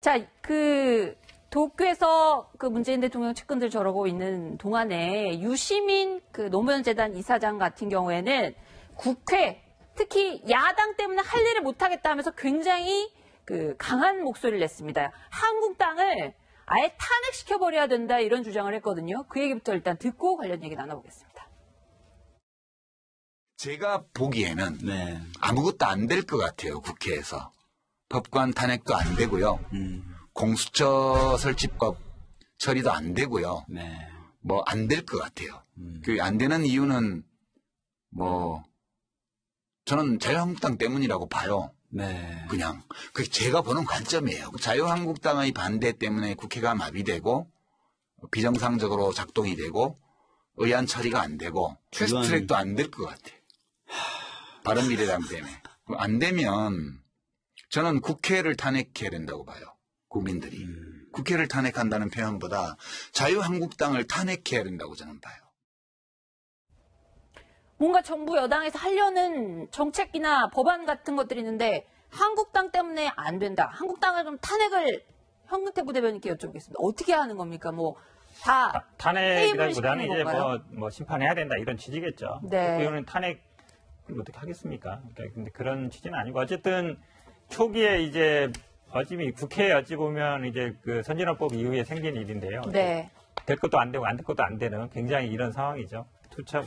자, 도쿄에서 문재인 대통령 측근들 저러고 있는 동안에 유시민 노무현 재단 이사장 같은 경우에는 국회, 특히 야당 때문에 할 일을 못하겠다 하면서 굉장히 강한 목소리를 냈습니다. 한국당을 아예 탄핵시켜버려야 된다 이런 주장을 했거든요. 그 얘기부터 일단 듣고 관련 얘기 나눠보겠습니다. 제가 보기에는 아무것도 안 될 것 같아요. 국회에서. 법관 탄핵도 안 되고요. 공수처 설치법 처리도 안 되고요. 뭐 안 될 것 같아요. 그 안 되는 이유는 저는 자유한국당 때문이라고 봐요. 그냥 그게 제가 보는 관점이에요. 자유한국당의 반대 때문에 국회가 마비되고 비정상적으로 작동이 되고 의안 처리가 안 되고 패스트트랙도 안 될 것 같아요. 바른미래당 때문에. 안 되면 저는 국회를 탄핵해야 된다고 봐요. 국민들이. 국회를 탄핵한다는 표현보다 자유한국당을 탄핵해야 된다고 저는 봐요. 뭔가 정부 여당에서 하려는 정책이나 법안 같은 것들이 있는데 한국당 때문에 안 된다. 한국당을 좀 탄핵을 현근택 부대변인께 여쭤보겠습니다. 어떻게 하는 겁니까? 다 탄핵이라기보다는 이제 심판해야 된다 이런 취지겠죠. 네. 국회의원은 탄핵을 어떻게 하겠습니까? 근데 그런 취지는 아니고 어쨌든 초기에 이제 국회에 어찌 보면 이제 선진화법 이후에 생긴 일인데요. 네. 될 것도 안 되고 안 될 것도 안 되는 굉장히 이런 상황이죠.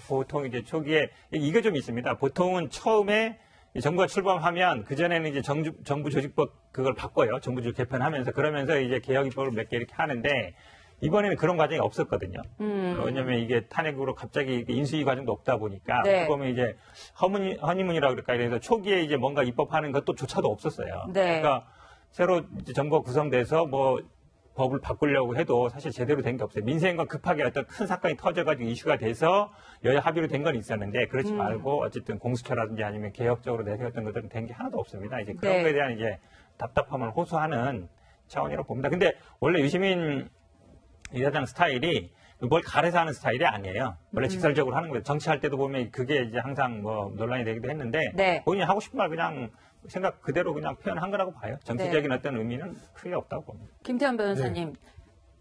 보통 이제 초기에 이게 좀 있습니다. 보통은 처음에 정부가 출범하면 그전에는 이제 정부 조직법 그걸 바꿔요. 정부 조직 개편하면서 그러면서 이제 개혁 입법을 몇 개 이렇게 하는데 이번에는 그런 과정이 없었거든요. 왜냐면 이게 탄핵으로 갑자기 인수위 과정도 없다 보니까 보면 이제 허니문이라고 그럴까 그래서 초기에 이제 뭔가 입법하는 것도조차도 없었어요. 네. 그러니까 새로 이제 정부가 구성돼서 법을 바꾸려고 해도 사실 제대로 된 게 없어요. 민생과 급하게 어떤 큰 사건이 터져가지고 이슈가 돼서 여야 합의로 된 건 있었는데 그렇지 말고 어쨌든 공수처라든지 아니면 개혁적으로 내세웠던 것들은 된 게 하나도 없습니다. 이제 그런 거에 대한 이제 답답함을 호소하는 차원이라고 봅니다. 근데 원래 유시민 이사장 스타일이 뭘 가려서 하는 스타일이 아니에요. 원래 직설적으로 하는 거예요. 정치할 때도 보면 그게 이제 항상 논란이 되기도 했는데 본인이 하고 싶은 말 그냥 생각 그대로 그냥 표현한 거라고 봐요. 정치적인 어떤 의미는 크게 없다고 봅니다. 김태현 변호사님,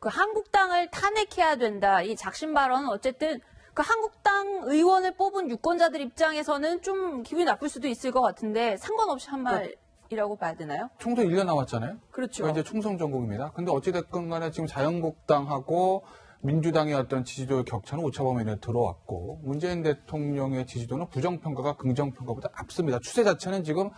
한국당을 탄핵해야 된다. 이 작심 발언은 어쨌든 한국당 의원을 뽑은 유권자들 입장에서는 좀 기분이 나쁠 수도 있을 것 같은데 상관없이 한 말이라고 봐야 되나요? 총선 1년 남았잖아요. 그렇죠. 이제 총선 전국입니다. 근데 어찌됐건 간에 지금 자유한국당하고 민주당의 어떤 지지도의 격차는 오차범위에 들어왔고 문재인 대통령의 지지도는 부정평가가 긍정평가보다 앞섭니다. 추세 자체는 지금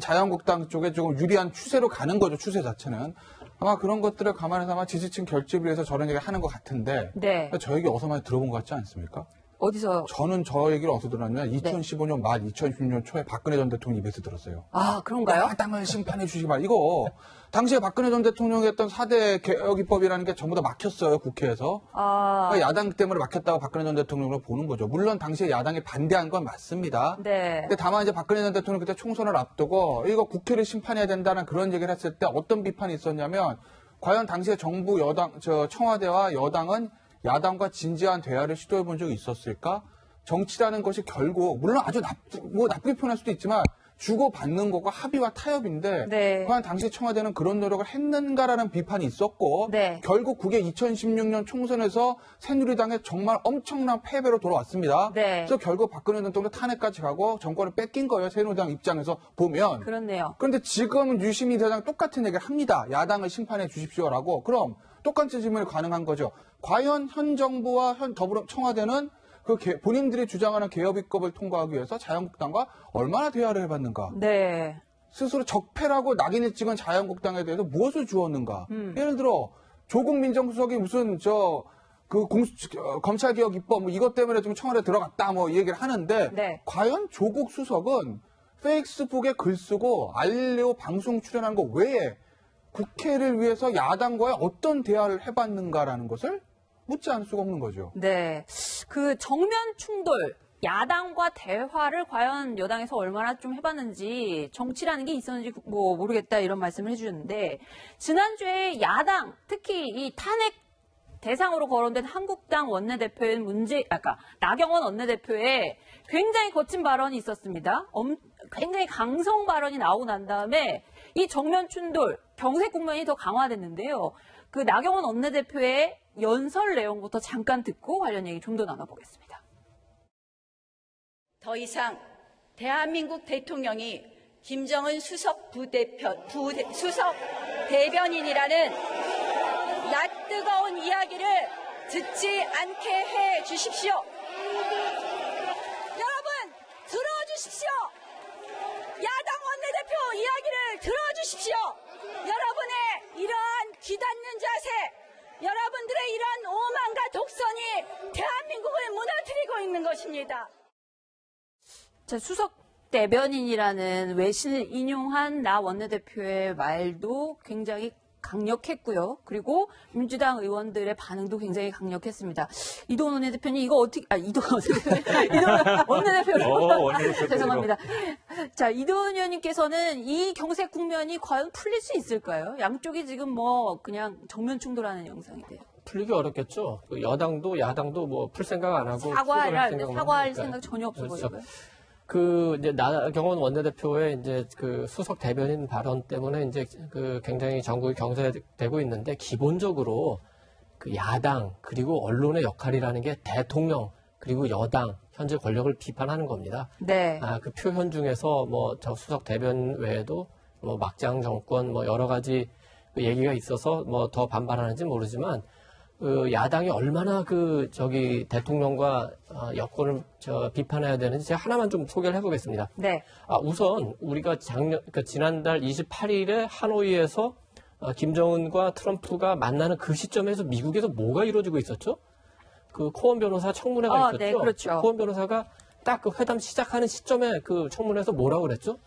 자유한국당 쪽에 조금 유리한 추세로 가는 거죠. 추세 자체는. 아마 그런 것들을 감안해서 아마 지지층 결집을 위해서 저런 얘기를 하는 것 같은데 저 얘기 어디서 많이 들어본 것 같지 않습니까? 어디서? 저는 저 얘기를 어디서 들었냐면 2015년 말 2016년 초에 박근혜 전 대통령 입에서 들었어요. 아, 그런가요? 야당을 심판해 주시기 바랍니다. 이거 당시에 박근혜 전 대통령이 했던 4대 개혁 입법이라는 게 전부 다 막혔어요. 국회에서. 그러니까 야당 때문에 막혔다고 박근혜 전 대통령을 보는 거죠. 물론 당시에 야당이 반대한 건 맞습니다. 근데 다만 이제 박근혜 전 대통령 그때 총선을 앞두고 이거 국회를 심판해야 된다는 그런 얘기를 했을 때 어떤 비판이 있었냐면 과연 당시에 정부 청와대와 여당은 야당과 진지한 대화를 시도해 본 적이 있었을까? 정치라는 것이 결국 물론 아주 나쁘게 표현할 수도 있지만 주고받는 것과 합의와 타협인데 과연 당시 청와대는 그런 노력을 했는가라는 비판이 있었고 결국 그게 2016년 총선에서 새누리당의 정말 엄청난 패배로 돌아왔습니다. 그래서 결국 박근혜 대통령 탄핵까지 가고 정권을 뺏긴 거예요. 새누리당 입장에서 보면. 그렇네요. 그런데 지금 유시민 대장 똑같은 얘기를 합니다. 야당을 심판해 주십시오라고. 그럼 똑같은 질문이 가능한 거죠. 과연 현 정부와 현 청와대는 본인들이 주장하는 개혁입법을 통과하기 위해서 자유한국당과 얼마나 대화를 해봤는가. 스스로 적폐라고 낙인을 찍은 자유한국당에 대해서 무엇을 주었는가. 예를 들어 조국 민정수석이 무슨 검찰개혁 입법 이것 때문에 좀 청와대 들어갔다 이 얘기를 하는데 과연 조국 수석은 페이스북에 글 쓰고 알리오 방송 출연하는 거 외에 국회를 위해서 야당과의 어떤 대화를 해봤는가라는 것을 묻지 않을 수가 없는 거죠. 정면 충돌, 야당과 대화를 과연 여당에서 얼마나 좀 해봤는지 정치라는 게 있었는지 모르겠다 이런 말씀을 해주셨는데 지난주에 야당, 특히 이 탄핵 대상으로 거론된 한국당 원내대표인 나경원 원내대표의 굉장히 거친 발언이 있었습니다. 굉장히 강성 발언이 나오고 난 다음에 이 정면 충돌, 경색 국면이 더 강화됐는데요. 그 나경원 원내대표의 연설 내용부터 잠깐 듣고 관련 얘기 좀 더 나눠보겠습니다. 더 이상 대한민국 대통령이 김정은 수석 대변인이라는 낯뜨거운 이야기를 듣지 않게 해 주십시오. 여러분, 들어주십시오. 야당 원내대표 이야기를 들어주십시오. 여러분의 이러한 귀닫는 자세, 여러분들의 이러한 오만과 독선이 대한민국을 무너뜨리고 있는 것입니다. 자, 수석 대변인이라는 외신을 인용한 나 원내대표의 말도 굉장히 강력했고요. 그리고 민주당 의원들의 반응도 굉장히 강력했습니다. 이동원 원내대표님 이거 어떻게 이동원 원내대표 죄송합니다. 자, 이동원 의원님께서는 이 경색 국면이 과연 풀릴 수 있을까요? 양쪽이 지금 뭐 그냥 정면 충돌하는 영상이 돼요. 풀리기 어렵겠죠. 여당도 야당도 뭐 풀 생각 안 하고 사과할 생각 전혀 없어 그렇죠. 보여요. 이제 나경원 원내대표의 이제 그 수석 대변인 발언 때문에 이제 그 굉장히 전국이 경색되고 있는데 기본적으로 그 야당 그리고 언론의 역할이라는 게 대통령 그리고 여당 현재 권력을 비판하는 겁니다. 네. 그 표현 중에서 뭐 저 수석 대변인 외에도 뭐 막장 정권 뭐 여러 가지 그 얘기가 있어서 뭐 더 반발하는지 모르지만 그 야당이 얼마나 대통령과 여권을 비판해야 되는지 제가 하나만 좀 소개를 해보겠습니다. 네. 우선 우리가 지난달 28일에 하노이에서 김정은과 트럼프가 만나는 그 시점에서 미국에서 뭐가 이루어지고 있었죠? 그 코언 변호사 청문회가 있었죠. 네, 그렇죠. 코언 변호사가 딱 그 회담 시작하는 시점에 그 청문회에서 뭐라고 그랬죠?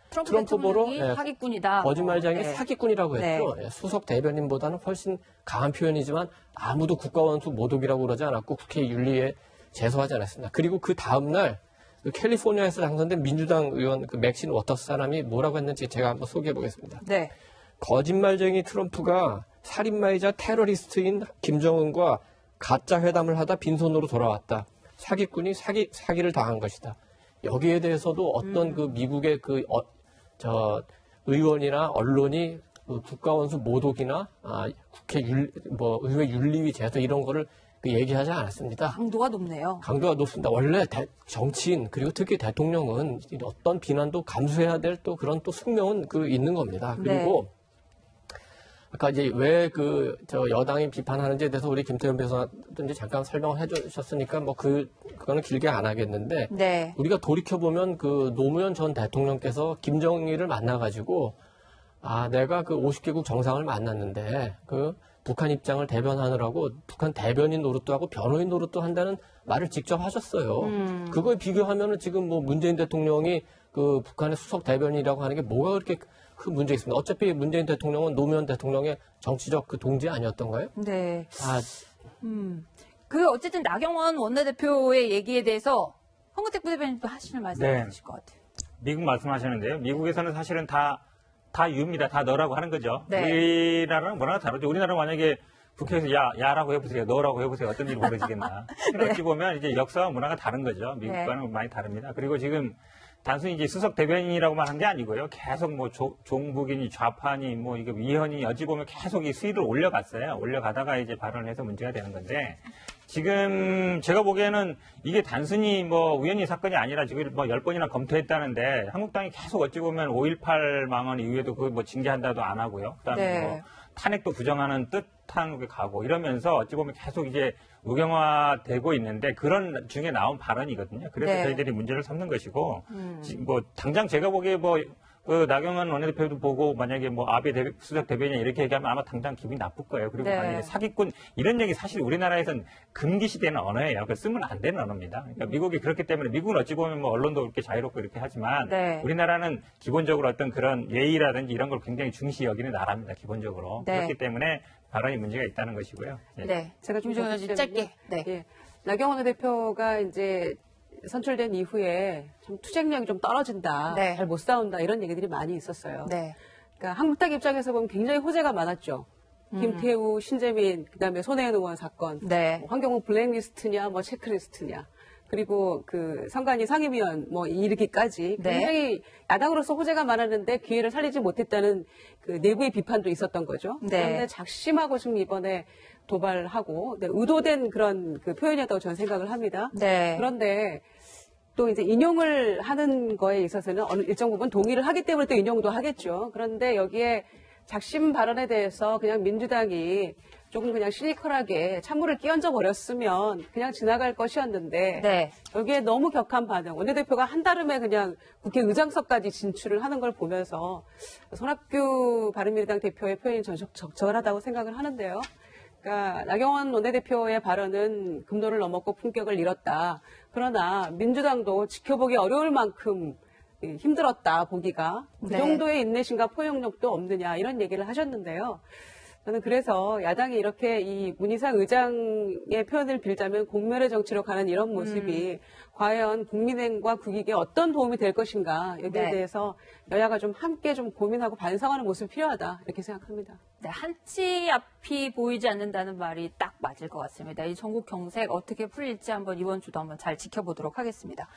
트럼프 보러 사기꾼이다. 거짓말쟁이 사기꾼이라고 했죠. 네. 수석 대변인보다는 훨씬 강한 표현이지만 아무도 국가원수 모독이라고 그러지 않았고 국회 윤리에 제소하지 않았습니다. 그리고 그 다음날 그 캘리포니아에서 당선된 민주당 의원 그 맥신 워터스 사람이 뭐라고 했는지 제가 한번 소개해 보겠습니다. 네. 거짓말쟁이 트럼프가 살인마이자 테러리스트인 김정은과 가짜 회담을 하다 빈손으로 돌아왔다. 사기꾼이 사기를 당한 것이다. 여기에 대해서도 어떤 그 미국의 의원이나 언론이 국가원수 모독이나 국회 의회 윤리위 제소 이런 거를 얘기하지 않았습니다. 강도가 높네요. 강도가 높습니다. 원래 정치인 그리고 특히 대통령은 어떤 비난도 감수해야 될 또 그런 또 숙명은 있는 겁니다. 그리고 아까 이제 왜 여당이 비판하는지에 대해서 우리 김태현 변호사도 이제 잠깐 설명을 해주셨으니까 뭐 그거는 길게 안 하겠는데 네. 우리가 돌이켜 보면 노무현 전 대통령께서 김정일을 만나가지고 내가 50개국 정상을 만났는데 북한 입장을 대변하느라고 북한 대변인 노릇도 하고 변호인 노릇도 한다는 말을 직접 하셨어요. 그거에 비교하면은 지금 뭐 문재인 대통령이 북한의 수석 대변인이라고 하는 게 뭐가 그렇게 큰 문제 있습니다. 어차피 문재인 대통령은 노무현 대통령의 정치적 동지 아니었던가요? 네. 어쨌든 나경원 원내대표의 얘기에 대해서 황교택 부대변인도 하시는 말씀 있으실 것 같아요. 미국 말씀하셨는데요. 미국에서는 사실은 다 유입니다. 다 너라고 하는 거죠. 네. 우리나라는 뭐나 다르죠. 우리나라는 만약에 국회에서 야라고 해보세요. 너라고 해보세요. 어떤 일이 벌어지겠나. 어찌 보면 이제 역사와 문화가 다른 거죠. 미국과는 많이 다릅니다. 그리고 지금 단순히 이제 수석 대변인이라고만 한 게 아니고요. 계속 뭐 종북이니 좌파니 뭐 이게 위헌이 어찌 보면 계속 이 수위를 올려갔어요. 올려가다가 이제 발언을 해서 문제가 되는 건데 지금 제가 보기에는 이게 단순히 뭐 우연히 사건이 아니라 지금 뭐 10번이나 검토했다는데 한국당이 계속 어찌 보면 5.18 망언 이후에도 뭐 징계한다도 안 하고요. 그다음에 뭐 탄핵도 부정하는 뜻한 게 가고 이러면서 어찌 보면 계속 이제 우경화되고 있는데 그런 중에 나온 발언이거든요. 그래서 저희들이 문제를 삼는 것이고 뭐 당장 제가 보기에 나경원 원내대표도 보고 만약에 아베 수석 대변인 이렇게 얘기하면 아마 당장 기분이 나쁠 거예요. 그리고 만약에 사기꾼 이런 얘기 사실 우리나라에선 금기 시대는 언어예요. 그걸 쓰면 안 되는 언어입니다. 그러니까 미국이 그렇기 때문에 미국은 어찌 보면 언론도 그렇게 자유롭고 이렇게 하지만 우리나라는 기본적으로 어떤 그런 예의라든지 이런 걸 굉장히 중시 여기는 나라입니다. 기본적으로. 그렇기 때문에 발언이 문제가 있다는 것이고요. 제가 좀 짧게. 나경원 원내대표가 이제 선출된 이후에 좀 투쟁력이 좀 떨어진다, 잘 못 싸운다 이런 얘기들이 많이 있었어요. 그러니까 한국당 입장에서 보면 굉장히 호재가 많았죠. 김태우, 신재민, 그다음에 손혜원 의원 사건, 환경부 블랙리스트냐, 체크리스트냐. 그리고 그 선관위 상임위원 뭐 이르기까지 네. 굉장히 야당으로서 호재가 많았는데 기회를 살리지 못했다는 그 내부의 비판도 있었던 거죠. 네. 그런데 작심하고 지금 이번에 도발하고 의도된 그런 그 표현이었다고 저는 생각을 합니다. 네. 그런데 또 이제 인용을 하는 거에 있어서는 어느 일정 부분 동의를 하기 때문에 또 인용도 하겠죠. 그런데 여기에 작심 발언에 대해서 그냥 민주당이 조금 그냥 시니컬하게 찬물을 끼얹어 버렸으면 그냥 지나갈 것이었는데 네. 여기에 너무 격한 반응. 원내대표가 한달음에 그냥 국회의장석까지 진출을 하는 걸 보면서 손학규 바른미래당 대표의 표현이 전 적절하다고 생각을 하는데요. 그러니까 나경원 원내대표의 발언은 금도를 넘었고 품격을 잃었다. 그러나 민주당도 지켜보기 어려울 만큼 힘들었다 보기가 그 네. 정도의 인내심과 포용력도 없느냐 이런 얘기를 하셨는데요. 저는 그래서 야당이 이렇게 이 문희상 의장의 표현을 빌자면 공멸의 정치로 가는 이런 모습이 과연 국민행과 국익에 어떤 도움이 될 것인가 여기에 네. 대해서 여야가 좀 함께 좀 고민하고 반성하는 모습이 필요하다 이렇게 생각합니다. 네, 한치 앞이 보이지 않는다는 말이 딱 맞을 것 같습니다. 이 전국 경색 어떻게 풀릴지 한번 이번 주도 한번 잘 지켜보도록 하겠습니다.